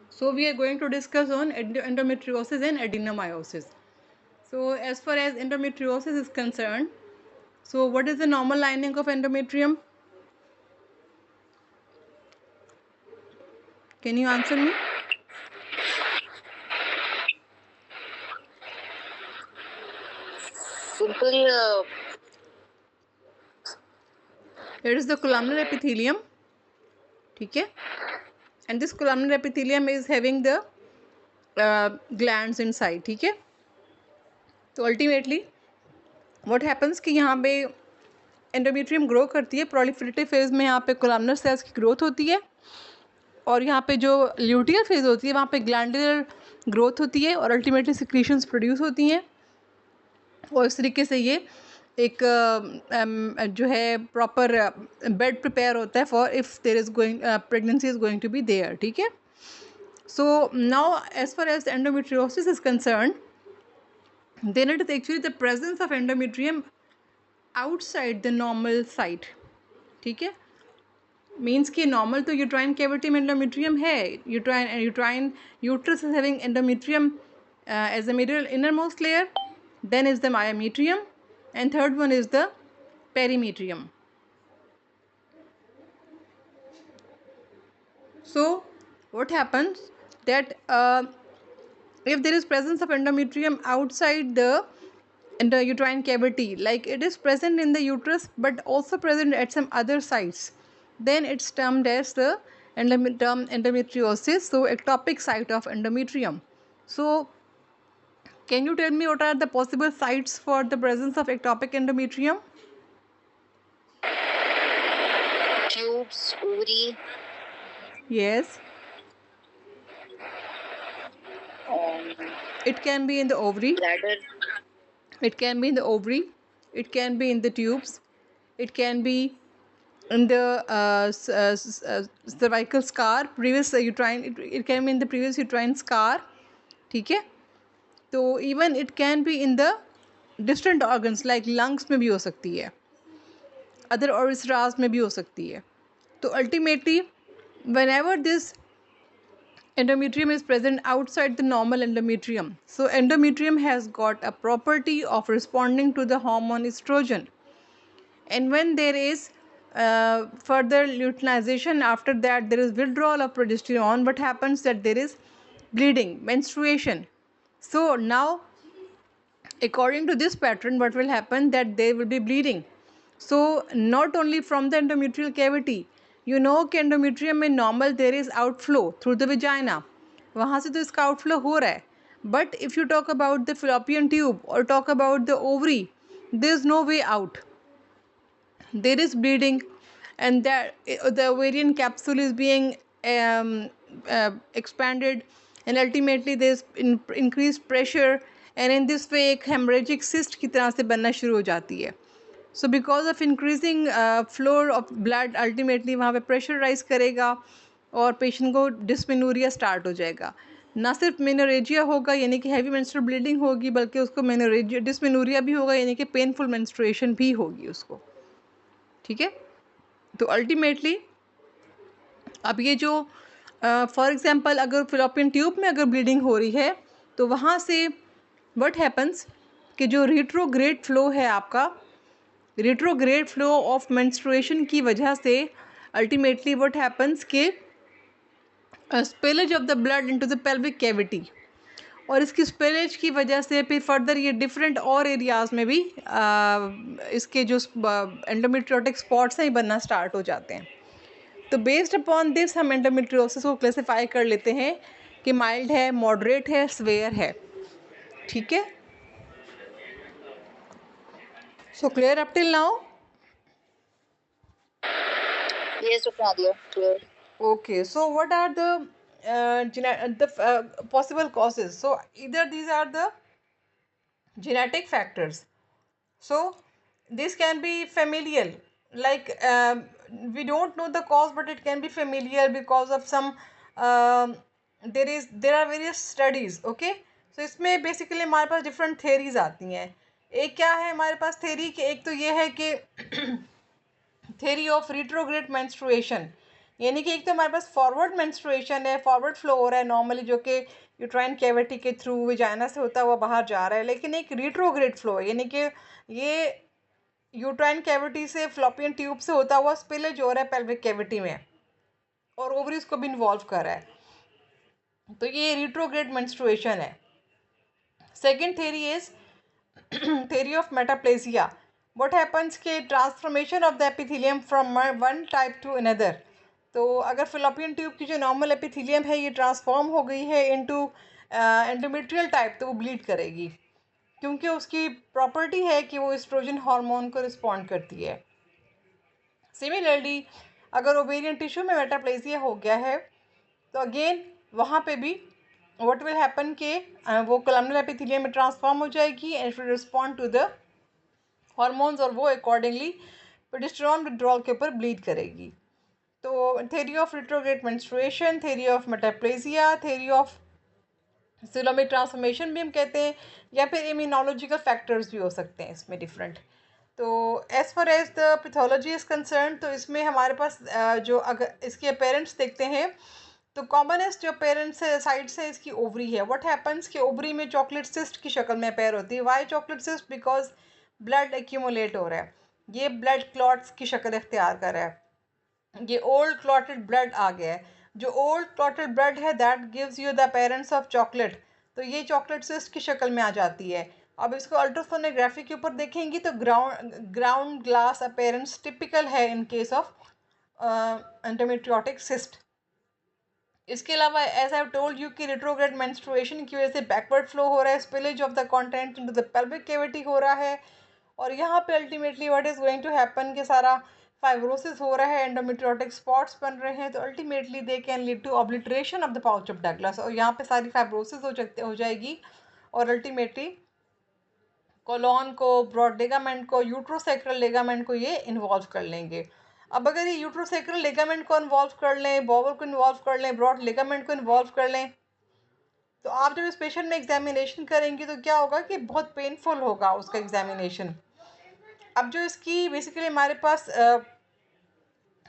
So we are going to discuss on endometriosis and adenomyosis. So as far as endometriosis is concerned, so what is the normal lining of endometrium? Can you answer me? Simply, It is the columnar epithelium. ठीक है? And this columnar epithelium is having the glands inside. ठीक है? तो ultimately what happens कि यहाँ पे endometrium grow करती है, प्रोलिफरेटिव फेज में यहाँ पे कोलमनर सेल्स की ग्रोथ होती है, और यहाँ पे जो ल्यूटियल फेज होती है वहाँ पे ग्लैंडुलर ग्रोथ होती है और अल्टीमेटली सिक्रीशंस प्रोड्यूस होती हैं, और इस तरीके से ये एक जो है प्रॉपर बेड प्रिपेयर होता है for if there is going pregnancy is going to be there. ठीक है? So now as far as endometriosis is concern, then it is actually the presence of endometrium outside the normal site. ठीक है? Means कि normal तो uterine cavity में endometrium है, uterine uterus is having endometrium as a middle innermost layer, then is the myometrium, and third one is the perimetrium. So what happens that if there is presence of endometrium outside the uterine cavity, like it is present in the uterus but also present at some other sites, then it's termed as the term endometriosis, so ectopic site of endometrium. So can you tell me what are the possible sites for the presence of ectopic endometrium? tubes, ovary, Yes, it can be in the ovary, bladder, it can be in the ovary, it can be in the tubes, it can be in the cervical scar, previous uterine, it can be in the previous uterine scar. ठीक है? तो even it can be in the distant organs like lungs में भी हो सकती है, other organs में भी हो सकती है. तो ultimately whenever this endometrium is present outside the normal endometrium, so endometrium has got a property of responding to the hormone estrogen, and when there is further luteinization, after that there is withdrawal of progesterone, what happens that there is bleeding, menstruation. So now according to this pattern what will happen that there will be bleeding. So not only from the endometrial cavity, you know कि endometrium में normal there is outflow through the vagina, वहाँ से तो इसका outflow हो रहा है, but if you talk about the fallopian tube or talk about the ovary, there is no way out, there is bleeding, and that the ovarian capsule is being expanded, and ultimately there is increased pressure, and in this way एक hemorrhagic cyst की तरह से बनना शुरू हो जाती है. So because of increasing flow of blood, ultimately वहाँ पे pressure rise करेगा और पेशेंट को डिस्मेनोरिया स्टार्ट हो जाएगा. ना सिर्फ मेनोरेजिया होगा यानी कि हैवी मेंस्ट्रुअल ब्लीडिंग होगी, बल्कि उसको मेनोरेजिया डिस्मेनोरिया भी होगा यानी कि पेनफुल मेंस्ट्रुएशन भी होगी उसको. ठीक है? तो अल्टीमेटली अब ये जो फॉर एग्जांपल अगर फिलोपियन ट्यूब में अगर ब्लीडिंग हो रही है तो वहाँ से व्हाट हैपन्स कि जो रिट्रोग्रेड फ्लो है आपका, रिट्रोग्रेड फ्लो ऑफ मेंस्ट्रुएशन की वजह से अल्टीमेटली व्हाट हैपन्स कि spillage of the blood into the pelvic cavity, और इसकी स्पिलेज की वजह से फिर फर्दर ये डिफरेंट और एरियाज़ में भी इसके जो एंडोमेट्रियोटिक स्पॉट्स हैं ये बनना स्टार्ट हो जाते हैं. तो बेस्ड अपॉन दिस हम एंडोमेट्रियोसिस को क्लासीफाई कर लेते हैं कि माइल्ड है, मॉडरेट है, स्वेयर है. ठीक है? So clear up till now? yes, Dr. Nadia, clear. Okay, so what are the possible causes? So either these are the genetic factors. So this can be familial, like we don't know the cause, but it can be familial because of some there are various studies. Okay, so इसमें basically हमारे पास different theories आती हैं. एक क्या है हमारे पास theory कि एक तो ये है कि theory of retrograde menstruation, यानी कि एक तो हमारे पास फॉरवर्ड मेंस्ट्रुएशन है, फॉरवर्ड फ्लो हो रहा है नॉर्मली, जो कि यूट्राइन कैविटी के थ्रू विजाइना से होता हुआ बाहर जा रहा है, लेकिन एक रिट्रोग्रेड फ्लो है, यानी कि ये यूट्राइन कैविटी से फ्लोपियन ट्यूब से होता हुआ स्पिलेज हो रहा है पेल्विक कैविटी में, और ओवरीज को भी इन्वॉल्व कर रहा है। तो ये रिट्रोग्रेड मेंस्ट्रुएशन है। Second theory is theory of metaplasia. What happens कि transformation of the epithelium from one type two another. तो अगर फिलोपियन ट्यूब की जो नॉर्मल एपिथेलियम है ये ट्रांसफॉर्म हो गई है इनटू एंडोमेट्रियल टाइप, तो वो ब्लीड करेगी, क्योंकि उसकी प्रॉपर्टी है कि वो एस्ट्रोजन हार्मोन को रिस्पॉन्ड करती है। सिमिलरली अगर ओवेरियन टिश्यू में मेटाप्लेसिया हो गया है तो अगेन वहाँ पे भी व्हाट विल हैपन के वो कोलम्नर एपिथेलियम में ट्रांसफॉर्म हो जाएगी and it will respond to the hormones, और वो अकॉर्डिंगली प्रोजेस्टेरॉन विड्रॉल के ऊपर ब्लीड करेगी। तो theory of retrograde menstruation, theory of metaplasia, theory of coelomic transformation भी हम कहते हैं, या फिर इम्यूनोलॉजिकल फैक्टर्स भी हो सकते हैं इसमें डिफरेंट। तो as far as the pathology is concern, तो इसमें हमारे पास जो अगर इसके पेरेंट्स देखते हैं तो कॉमनेस्ट जो पेरेंट्स साइड से इसकी ओवरी है। व्हाट हैपन्स कि ओवरी में चॉकलेट सिस्ट की शक्ल में पैर होती है। Why chocolate cyst? Because blood accumulate हो रहा है, ये ब्लड क्लॉट्स की शक्ल इख्तियार कर रहा है, ये ओल्ड क्लॉटेड ब्लड आ गया है। जो ओल्ड क्लॉटेड ब्लड है that gives you the parents of chocolate, तो ये चॉकलेट सिस्ट की शक्ल में आ जाती है। अब इसको अल्ट्रासोनोग्राफी के ऊपर देखेंगी तो ग्राउंड ग्लास अपेरेंस टिपिकल है in case of endometriotic cyst. इसके अलावा एज आई टोल्ड यू कि रिट्रोग्रेड मेंस्ट्रुएशन की वजह से बैकवर्ड फ्लो हो रहा है, spillage of the content into the pelvic cavity हो रहा है, और यहाँ पे ultimately what is going to happen कि सारा फाइब्रोसिस हो रहा है, एंडोमेट्रियोटिक स्पॉट्स बन रहे हैं, तो ultimately they can lead to obliteration of the pouch of Douglas, और यहाँ पे सारी फाइब्रोसिस हो जाएगी, और अल्टीमेटली कोलॉन को, ब्रॉड लिगामेंट को, यूट्रोसेक्रल लिगामेंट को ये इन्वॉल्व कर लेंगे। अब अगर ये यूट्रोसेक्रल लिगामेंट को इन्वॉल्व कर लें, बॉवल को इन्वॉल्व कर लें, ब्रॉड लिगामेंट को इन्वॉल्व कर लें, तो आप जब इस पेशेंट में एग्जामिनेशन करेंगे तो क्या होगा कि बहुत पेनफुल होगा उसका एग्जामिनेशन। अब जो इसकी बेसिकली हमारे पास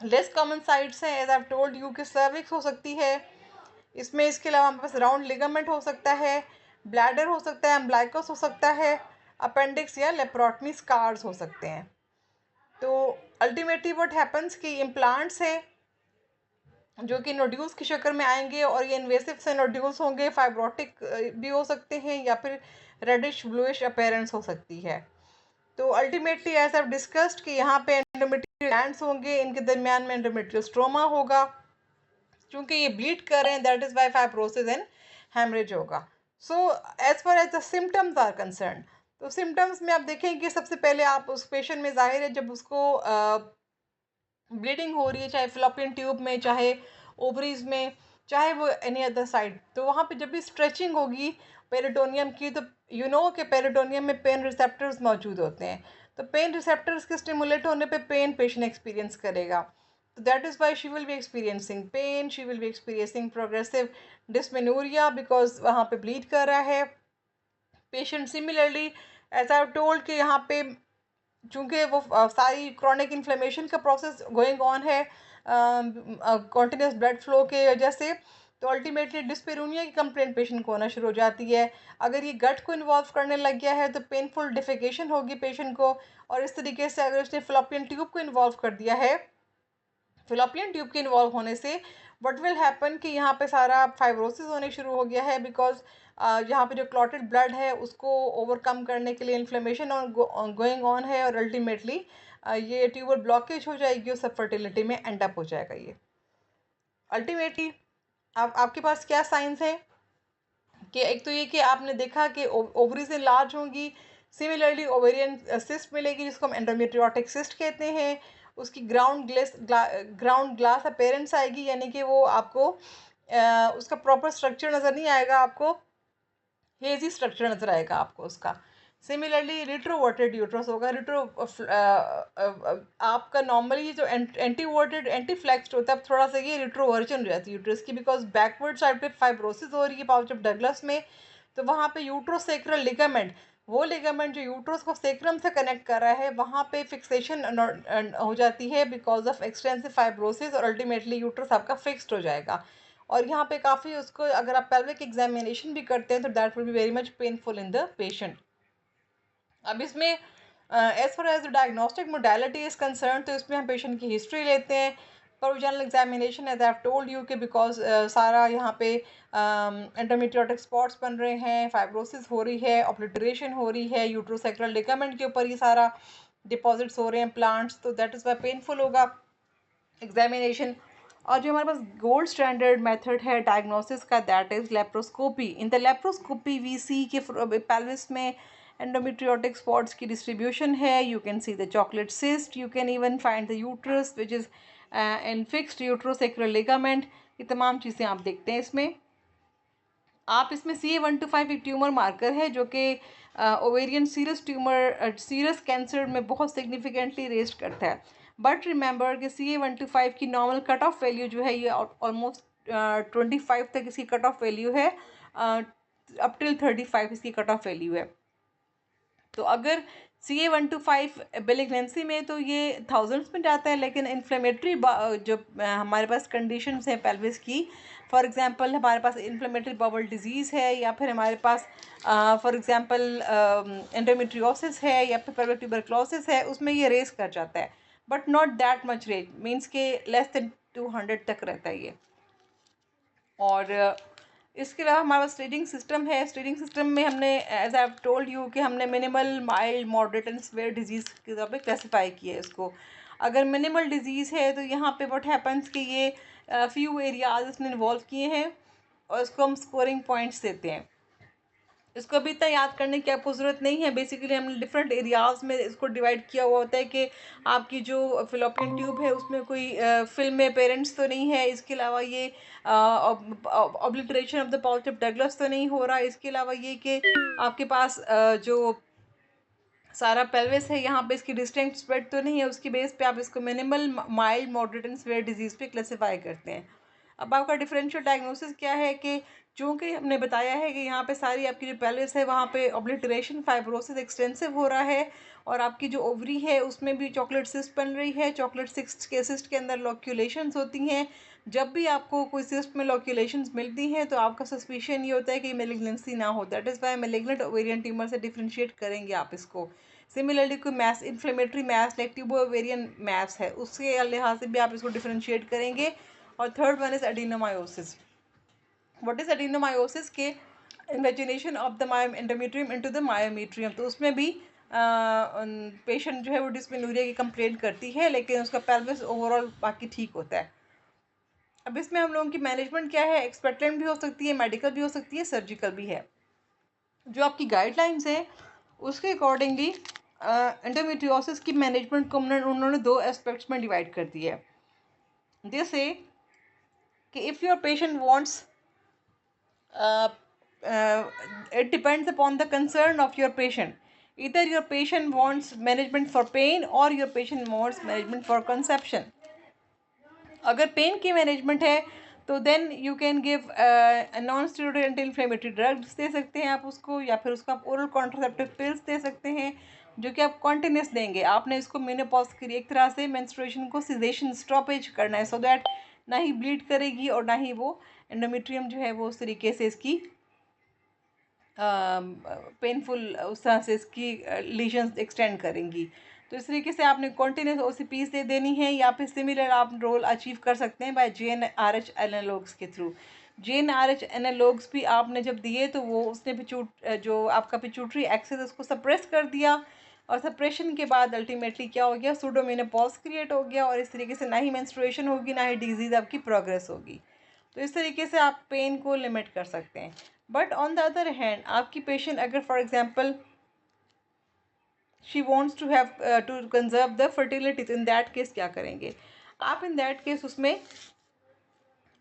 लेस कॉमन साइट्स हैं, एज आई टोल्ड यू कि सर्विक्स हो सकती है इसमें, इसके अलावा हमारे पास राउंड लिगामेंट हो सकता है, ब्लैडर हो सकता है, एम्ब्लाइकस हो सकता है, अपेंडिक्स या लेप्रोटमी स्कार्स हो सकते हैं। तो अल्टीमेटली व्हाट हैपन्स कि इम्प्लांट्स है जो कि नोड्यूल्स की शक्ल में आएंगे, और ये इन्वेसिव से नोड्यूल्स होंगे, फाइब्रोटिक भी हो सकते हैं, या फिर रेडिश ब्लूइश अपीयरेंस हो सकती है। तो अल्टीमेटली एज आई डिस्कस्ड कि यहाँ पे एंडोमेट्रियल ग्लैंड्स होंगे, इनके दरमियान में एंडोमेट्रियल स्ट्रोमा होगा, क्योंकि ये ब्लीड कर रहे हैं, that is why fibrosis and hemorrhage होगा। So as far as the symptoms are concerned, तो सिम्टम्स में आप देखेंगे सबसे पहले आप उस पेशेंट में जाहिर है जब उसको ब्लीडिंग हो रही है, चाहे फ्लोपियन ट्यूब में, चाहे ओवरीज में, चाहे वो एनी अदर साइड, तो वहाँ पे जब भी स्ट्रेचिंग होगी पेरिटोनियम की, तो यू नो कि पेरिटोनियम में पेन रिसेप्टर्स मौजूद होते हैं, तो पेन रिसेप्टर्स के स्टिमुलेट होने पे पेन पेशेंट एक्सपीरियंस करेगा। तो that is why she will be experiencing pain, she will be experiencing progressive dysmenorrhea, because वहाँ पे ब्लीड कर रहा है patient. Similarly as I told कि यहाँ पे चूँकि वो सारी क्रॉनिक इन्फ्लेमेशन का प्रोसेस गोइंग ऑन है कॉन्टिन्यूस ब्लड फ्लो के वजह से, तो अल्टीमेटली डिस्पेरूनिया की कंप्लेंट पेशेंट को होना शुरू हो जाती है। अगर ये गट को इन्वॉल्व करने लग गया है तो पेनफुल डिफिकेशन होगी पेशेंट को, और इस तरीके से अगर उसने फ्लोपियन ट्यूब को इन्वॉल्व कर दिया है, फिलोपियन ट्यूब के इन्वॉल्व होने से व्हाट विल हैपन कि यहाँ पे सारा फाइब्रोसिस होने शुरू हो गया है, बिकॉज यहाँ पे जो क्लॉटेड ब्लड है उसको ओवरकम करने के लिए इन्फ्लेमेशन गोइंग ऑन है, और अल्टीमेटली ये ट्यूबर ब्लॉकेज हो जाएगी और सब फर्टिलिटी में एंड अप हो जाएगा। ये अल्टीमेटली आपके पास क्या साइंस है कि एक तो ये कि आपने देखा कि ओवरीज लार्ज होंगी, सिमिलरली ओवेरियन सिस्ट मिलेगी जिसको हम एंडोमेट्रियोटिक सिस्ट कहते हैं, उसकी ग्राउंड ग्लास अपीयरेंस आएगी, यानी कि वो आपको उसका प्रॉपर स्ट्रक्चर नज़र नहीं आएगा, आपको हेजी स्ट्रक्चर नज़र आएगा आपको उसका। सिमिलरली रिट्रोवर्टेड यूट्रस होगा, आपका नॉर्मली जो एंटीवर्टेड एंटी फ्लेक्स्ड होता है, थोड़ा सा ये रिट्रोवर्जन हो जाती है यूट्रस की, बिकॉज बैकवर्ड साइड पे फाइब्रोसिस हो रही है पाउच ऑफ डगलस में, तो वहाँ पे यूट्रोसेक्रल लिगामेंट वो लिगामेंट जो यूट्रस को सेक्रम से कनेक्ट कर रहा है वहाँ पे फिक्सेशन हो जाती है बिकॉज ऑफ एक्सटेंसिव फाइब्रोसिस, और अल्टीमेटली यूट्रस आपका फिक्स्ड हो जाएगा। और यहाँ पे काफ़ी उसको अगर आप पेल्विक एग्जामिनेशन भी करते हैं तो that will be very much painful in the patient. अब इसमें as far as the diagnostic modality is concern, तो इसमें हम पेशेंट की हिस्ट्री लेते हैं। Provisional examination as I have told you कि बिकॉज सारा यहाँ पे एंडोमेट्रियोटिक स्पॉट्स बन रहे हैं, फाइब्रोसिस हो रही है, ऑब्लिटरेशन हो रही है यूट्रोसैक्रल लिगामेंट के ऊपर, ये सारा डिपॉजिट्स हो रहे हैं प्लांट्स, तो दैट इज़ वाई पेनफुल होगा एग्जामिनेशन। और जो हमारे पास गोल्ड स्टैंडर्ड मेथड है डायग्नोसिस का, that is laparoscopy. In the laparoscopy we see के पेल्विस में endometriotic spots की distribution है, you can see the chocolate cyst, you can even find the uterus which is in fixed uterosacral ligament, ये तमाम चीज़ें आप देखते हैं इसमें। आप इसमें CA125 एक ट्यूमर मार्कर है जो कि ovarian serous tumour, serous cancer में बहुत सिग्निफिकेंटली रेस्ट करता है। बट रिमेंबर कि CA125 की नॉर्मल कट ऑफ वैल्यू जो है ये ऑलमोस्ट 25 तक इसकी कट ऑफ वैल्यू है, अप टिल 35 इसकी कट ऑफ वैल्यू है। तो अगर CA125 बेलिग्नेंसी में तो ये थाउजेंड्स में जाता है, लेकिन इन्फ्लेमेटरी जो हमारे पास कंडीशंस हैं पेल्विस की, फॉर एग्जांपल हमारे पास इन्फ्लेमेटरी बाउल डिजीज़ है, या फिर हमारे पास फॉर एग्जांपल एंडोमेट्रियोसिस है, या फिर पेल्विक ट्यूबरक्लोसिस है, उसमें ये रेस कर जाता है, but not that much rate, means के लेस देन 200 तक रहता है ये। और इसके अलावा हमारा स्टेजिंग सिस्टम है। स्टेजिंग सिस्टम में हमने as I have told you कि हमने minimal, mild, moderate and severe disease के तौर पे क्लासीफाई किया है इसको। अगर मिनिमल डिजीज़ है तो यहाँ पे व्हाट हैपन्स कि ये फ्यू एरियाज इसने इन्वॉल्व किए हैं और इसको हम स्कोरिंग पॉइंट्स देते हैं। इसको अभी इतना याद करने की आपको ज़रूरत नहीं है। बेसिकली हमने डिफरेंट एरियाज़ में इसको डिवाइड किया हुआ होता है कि आपकी जो फिलोपियन ट्यूब है उसमें कोई फिल्म में पेरेंट्स तो नहीं है, इसके अलावा ये obliteration of the pouch of Douglas तो नहीं हो रहा, इसके अलावा ये कि आपके पास जो सारा पेल्विस है यहाँ पे इसकी डिस्टिंक्ट स्प्रेड तो नहीं है, उसकी बेस पे आप इसको minimal, mild, moderate and severe disease पे क्लासीफाई करते हैं। अब आपका डिफरेंशियल डायग्नोसिस क्या है कि चूँकि हमने बताया है कि यहाँ पे सारी आपकी जो पेल्विस है वहाँ पे ऑब्लिटरेशन, फाइब्रोसिस एक्सटेंसिव हो रहा है, और आपकी जो ओवरी है उसमें भी चॉकलेट सिस्ट बन रही है। चॉकलेट सिस्ट के अंदर लॉक्यूलेशंस होती हैं। जब भी आपको कोई सिस्ट में लॉक्यूलेशंस मिलती हैं तो आपका सस्पिशन ये होता है कि मेलिग्नेंसी ना हो, that is why malignant ovarian tumour से डिफ्रेंशिएट करेंगे आप इसको। सिमिलरली कोई mass, inflammatory mass like tubo ovarian mass है, उसके लिहाज से भी आप इसको डिफ्रेंशिएट करेंगे। और third one is adenomyosis. What is adenomyosis के invagination of the endometrium into the myometrium, तो उसमें भी पेशेंट जो है वो डिस्मेनोरिया की कंप्लेंट करती है, लेकिन उसका पेल्विस ओवरऑल बाकी ठीक होता है। अब इसमें हम लोगों की मैनेजमेंट क्या है, एक्सपेक्टेंट भी हो सकती है, मेडिकल भी हो सकती है, सर्जिकल भी है। जो आपकी गाइडलाइंस है उसके अकॉर्डिंगली एंडोमेट्रियोसिस की मैनेजमेंट को उन्होंने दो एस्पेक्ट्स में डिवाइड कर दिया है। जैसे कि if your patient wants, it depends upon the concern of your patient. Either your patient wants management for pain or your patient wants management for conception. अगर पेन की मैनेजमेंट है तो then you can give non steroidal anti inflammatory drugs दे सकते हैं आप उसको, या फिर उसको आप ओरल कॉन्ट्रासेप्टिव पिल्स दे सकते हैं जो कि आप कॉन्टिन्यूस देंगे। आपने इसको मेनोपॉज की एक तरह से मेंस्ट्रुएशन को सिजेशन स्टॉपेज करना है, सो दैट ना ही ब्लीड करेगी और ना ही वो एंडोमेट्रियम जो है वो उस तरीके से इसकी पेनफुल उस तरह से इसकी लीजन्स एक्सटेंड करेंगी। तो इस तरीके से आपने कॉन्टिन्यूस OCPs दे देनी है, या फिर सिमिलर आप रोल अचीव कर सकते हैं बाय GnRH एनालॉग्स के थ्रू। GnRH एनालॉग्स भी आपने जब दिए तो वो उसने जो आपका पिट्यूटरी एक्सेस उसको सप्रेस कर दिया, और सप्रेशन के बाद अल्टीमेटली क्या हो गया, सूडोमेनोपॉज क्रिएट हो गया, और इस तरीके से ना ही मेंस्ट्रुएशन होगी ना ही डिजीज़ आपकी प्रोग्रेस होगी। तो इस तरीके से आप पेन को लिमिट कर सकते हैं। But on the other hand आपकी पेशेंट अगर for example she wants to have to conserve the fertility, तो इन दैट केस क्या करेंगे आप, इन दैट केस उसमें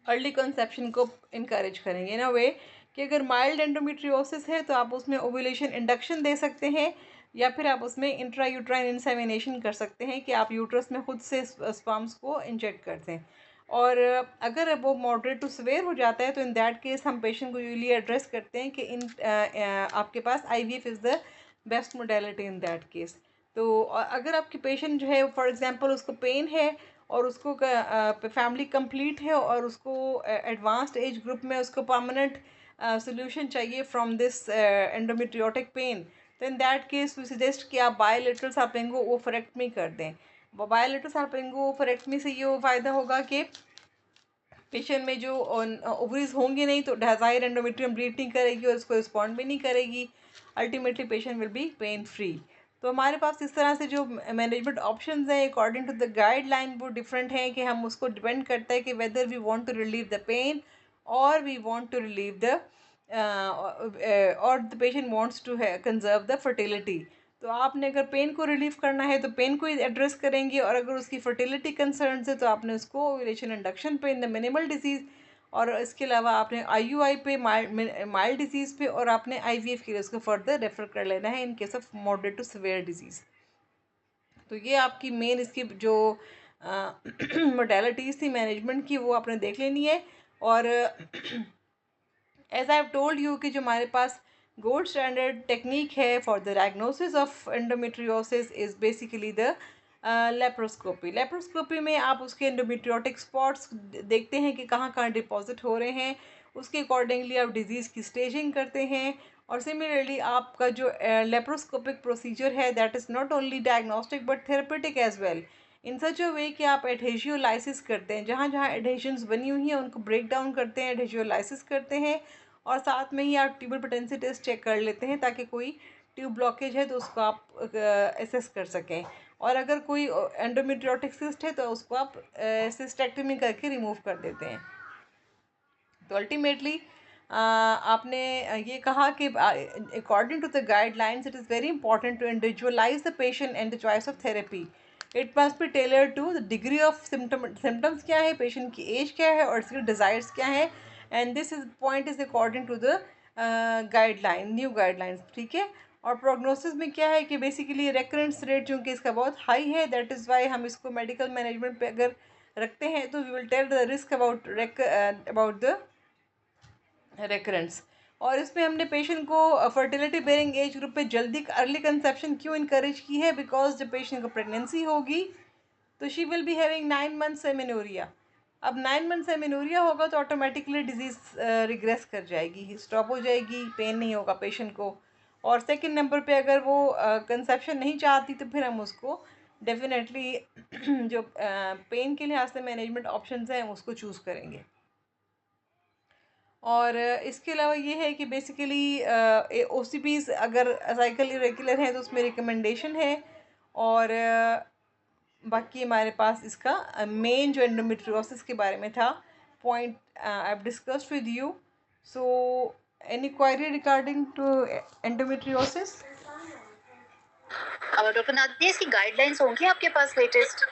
अर्ली कंसेप्शन को इनकरेज करेंगे इन अ वे कि अगर माइल्ड एंडोमेट्रियोसिस है तो आप उसमें ओव्यूलेशन इंडक्शन दे सकते हैं, या फिर आप उसमें इंट्रा यूट्राइन इंसेमिनेशन कर सकते हैं कि आप यूट्रस में खुद से स्पर्म्स को इंजेक्ट कर दें। और अगर वो मॉडरेट टू सिवियर हो जाता है तो इन दैट केस हम पेशेंट को यूजली एड्रेस करते हैं कि आपके पास IVF is the best modality in that case. तो अगर आपकी पेशेंट जो है फॉर एग्जांपल उसको पेन है और उसको फैमिली कंप्लीट है और उसको एडवांस्ड एज ग्रुप में उसको परमानेंट सोल्यूशन चाहिए फ्रॉम दिस एंडोमेट्रियोटिक पेन, तो in that case we suggest कि आप बायोलेटरल सार्पिंगो ओफरेक्टमी कर दें। बायोलेटरल सार्पिंगो ओफरेक्टमी से ये फ़ायदा होगा कि पेशेंट में जो ओवरीज होंगे नहीं तो डिजायर एंडोमेट्रियम ब्लीड नहीं करेगी और उसको रिस्पॉन्ड भी नहीं करेगी। Ultimately patient will be pain free. तो हमारे पास इस तरह से जो मैनेजमेंट ऑप्शंस हैं अकॉर्डिंग टू द गाइडलाइन वो डिफरेंट हैं कि हम उसको डिपेंड करता है कि whether we want to relieve the pain और we want to relieve the और the patient wants to conserve the fertility. तो आपने अगर पेन को रिलीव करना है तो पेन को ही एड्रेस करेंगे, और अगर उसकी फर्टिलिटी कंसर्न है तो आपने उसको ओव्यूलेशन इंडक्शन पे इन द मिनिमल डिजीज़, और इसके अलावा आपने आईयूआई पे माइल्ड डिजीज़ पे, और आपने आईवीएफ के लिए उसको फर्दर रेफर कर लेना है in case of moderate to severe disease. तो ये आपकी मेन इसकी जो मोडेलिटीज़ थी मैनेजमेंट की वो आपने देख लेनी है। और as I have told you कि जो हमारे पास गोल्ड स्टैंडर्ड टेक्निक है for the diagnosis of endometriosis is basically the laparoscopy. Laparoscopy में आप उसके एंडोमेट्रियोटिक स्पॉट्स देखते हैं कि कहाँ कहाँ डिपॉजिट हो रहे हैं, उसके अकॉर्डिंगली आप डिजीज़ की स्टेजिंग करते हैं। और सिमिलरली आपका जो लेप्रोस्कोपिक प्रोसीजर है that is not only diagnostic but therapeutic as well, in such a way कि आप एडहेजियोलाइसिस करते हैं, जहाँ जहाँ एडहेजन्स बनी हुई हैं उनको ब्रेक डाउन करते हैं, एडहेजियोलाइसिस करते हैं, और साथ में ही आप ट्यूबल पेटेंसी टेस्ट चेक कर लेते हैं ताकि कोई ट्यूब ब्लॉकेज है तो उसको आप एसेस कर सकें, और अगर कोई एंडोमेट्रियोटिक सिस्ट है तो उसको आप सिस्टेक्टमी करके रिमूव कर देते हैं। तो अल्टीमेटली आपने ये कहा कि according to the guidelines it is very important to individualise the patient and the choice of therapy. It must be tailor to the degree of symptoms क्या है, पेशेंट की एज क्या है और इसके डिज़ायर्स क्या है, and this is point is according to the guideline new guidelines. ठीक है। और प्रोग्नोसिस में क्या है कि बेसिकली रेकरेंस रेट चूँकि इसका बहुत हाई है, दैट इज़ वाई हम इसको मेडिकल मैनेजमेंट पे अगर रखते हैं तो we will tell the risk about the recurrence. और इसमें हमने पेशेंट को फर्टिलिटी बेरिंग एज ग्रुप पे जल्दी अर्ली कंसेप्शन क्यों इनकरेज की है, बिकॉज जब पेशेंट को प्रेगनेंसी होगी तो she will be having 9 months amenorrhoea. अब 9 months एमेनोरिया होगा तो ऑटोमेटिकली डिजीज़ रिग्रेस कर जाएगी, स्टॉप हो जाएगी, पेन नहीं होगा पेशेंट को। और सेकंड नंबर पे अगर वो कंसेप्शन नहीं चाहती तो फिर हम उसको डेफिनेटली जो पेन के लिहाज से मैनेजमेंट ऑप्शंस हैं उसको चूज़ करेंगे। और इसके अलावा ये है कि बेसिकली ओसीपीज़ अगर साइकिल इरेगुलर है तो उसमें रिकमेंडेशन है। और बाकी हमारे पास इसका मेन जो एंडोमेट्रियोसिस के बारे में था point I have discussed with you. So any query regarding to endometriosis? Doctor Nadia, इसकी गाइडलाइंस होंगी आपके पास लेटेस्ट?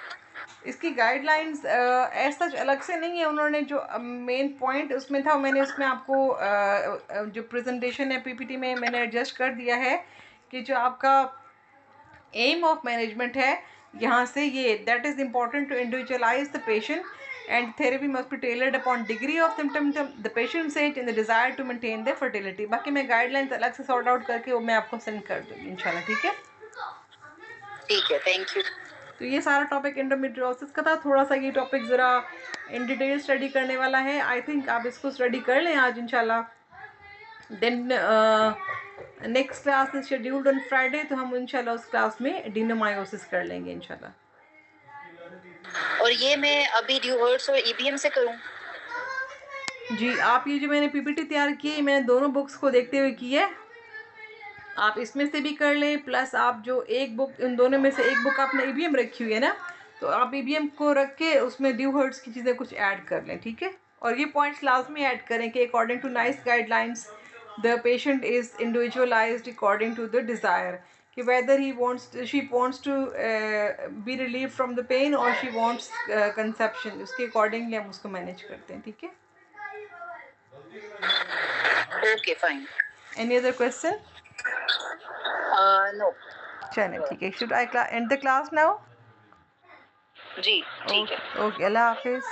इसकी गाइडलाइंस ऐसा अलग से नहीं है, उन्होंने जो मेन पॉइंट उसमें था मैंने उसमें आपको जो प्रेजेंटेशन है पीपीटी में मैंने एडजस्ट कर दिया है कि जो आपका एम ऑफ मैनेजमेंट है यहाँ से ये that is important to individualise the patient and therapy must be tailored upon degree of symptom the patient as in the desire to maintain the fertility. बाकी मैं गाइडलाइंस अलग से सॉर्ट आउट करके वो मैं आपको सेंड कर दूँगी इंशाल्लाह। ठीक है, ठीक है, थैंक यू। तो ये सारा टॉपिक एंडोमेट्रियोसिस का था। थोड़ा सा ये टॉपिक ज़रा इन डिटेल स्टडी करने वाला है, आई थिंक आप इसको स्टडी कर लें आज इंशाल्लाह। Then next class is scheduled on Friday, तो हम इंशाल्लाह उस क्लास में एडिनोमायोसिस कर लेंगे इंशाल्लाह। और ये मैं अभी ड्यूहर्ट्स और ईबीएम से करूं? जी, आप ये जो मैंने पीपीटी तैयार की है मैंने दोनों बुक्स को देखते हुए की है, आप इसमें से भी कर लें, प्लस आप जो एक बुक इन दोनों में से एक बुक आपने ईबीएम रखी हुई है ना, तो आप ईबीएम को रख के उसमें ड्यूहर्ट्स की चीज़ें कुछ ऐड कर लें। ठीक है, और ये पॉइंट्स लाजमी ऐड करें कि according to NICE guidelines the patient is individualized according to the desire कि whether she wants to be relieve from the pain और शी वॉन्ट्स कंसेप्शन, उसके अकॉर्डिंगली हम उसको मैनेज करते हैं। ठीक है, okay fine. Any other question? No. चलें ठीक है, should I end the class now? जी ठीक है। ओके, अल्लाह हाफिज़।